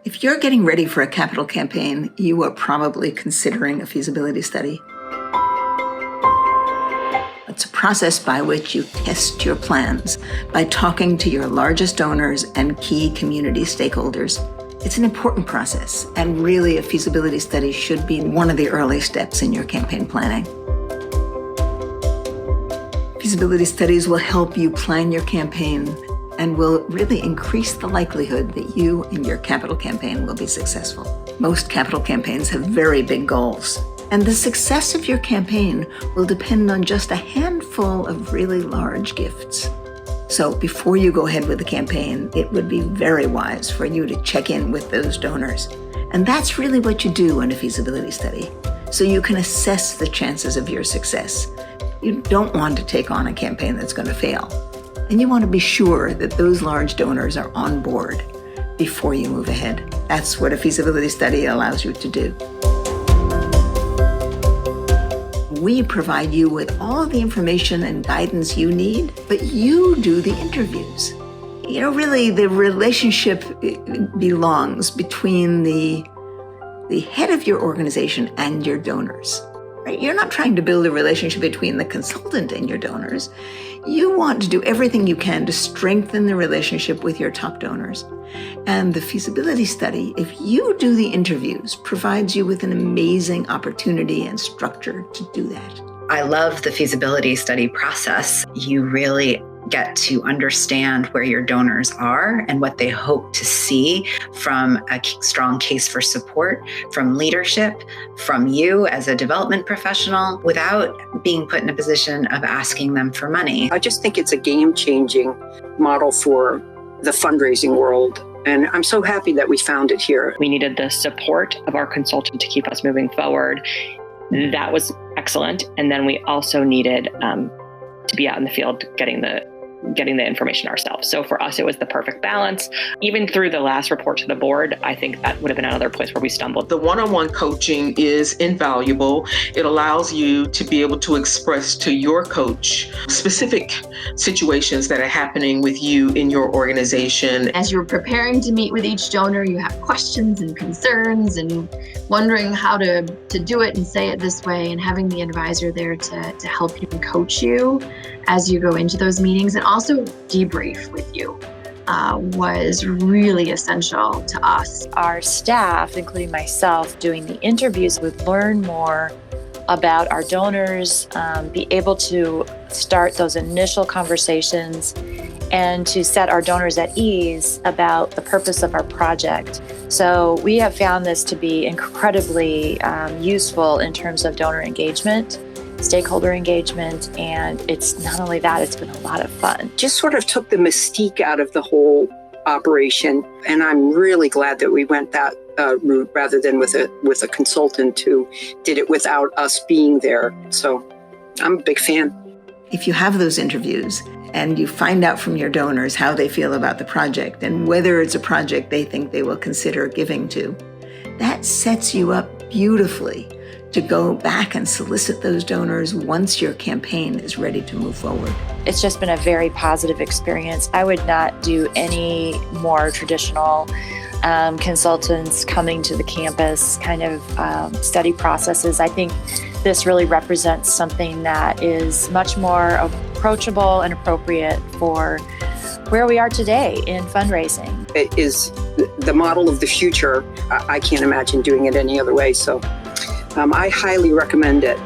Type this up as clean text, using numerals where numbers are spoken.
If you're getting ready for a capital campaign, you are probably considering a feasibility study. It's a process by which you test your plans by talking to your largest donors and key community stakeholders. It's an important process, and really a feasibility study should be one of the early steps in your campaign planning. Feasibility studies will help you plan your campaign and will really increase the likelihood that you and your capital campaign will be successful. Most capital campaigns have very big goals, and the success of your campaign will depend on just a handful of really large gifts. So before you go ahead with the campaign, it would be very wise for you to check in with those donors. And that's really what you do in a feasibility study, so you can assess the chances of your success. You don't want to take on a campaign that's going to fail. And you want to be sure that those large donors are on board before you move ahead. That's what a feasibility study allows you to do. We provide you with all the information and guidance you need, but you do the interviews. You know, really, the relationship belongs between the head of your organization and your donors. Right? You're not trying to build a relationship between the consultant and your donors. You want to do everything you can to strengthen the relationship with your top donors. And the feasibility study, if you do the interviews, provides you with an amazing opportunity and structure to do that. I love the feasibility study process. You really get to understand where your donors are and what they hope to see from a strong case for support, from leadership, from you as a development professional, without being put in a position of asking them for money. I just think it's a game-changing model for the fundraising world. And I'm so happy that we found it here. We needed the support of our consultant to keep us moving forward. That was excellent. And then we also needed to be out in the field getting the information ourselves. So for us, it was the perfect balance. Even through the last report to the board, I think that would have been another place where we stumbled. The one-on-one coaching is invaluable. It allows you to be able to express to your coach specific situations that are happening with you in your organization. As you're preparing to meet with each donor, you have questions and concerns and wondering how to do it and say it this way, and having the advisor there to help you and coach you as you go into those meetings and also debrief with you was really essential to us. Our staff, including myself, doing the interviews would learn more about our donors, be able to start those initial conversations and to set our donors at ease about the purpose of our project. So we have found this to be incredibly useful in terms of donor engagement, stakeholder engagement, and it's not only that, it's been a lot of fun. Just sort of took the mystique out of the whole operation, and I'm really glad that we went that route rather than with a consultant who did it without us being there. So I'm a big fan. If you have those interviews and you find out from your donors how they feel about the project and whether it's a project they think they will consider giving to, that sets you up beautifully to go back and solicit those donors once your campaign is ready to move forward. It's just been a very positive experience. I would not do any more traditional consultants coming to the campus kind of study processes. I think this really represents something that is much more approachable and appropriate for where we are today in fundraising. It is the model of the future. I can't imagine doing it any other way. So I highly recommend it.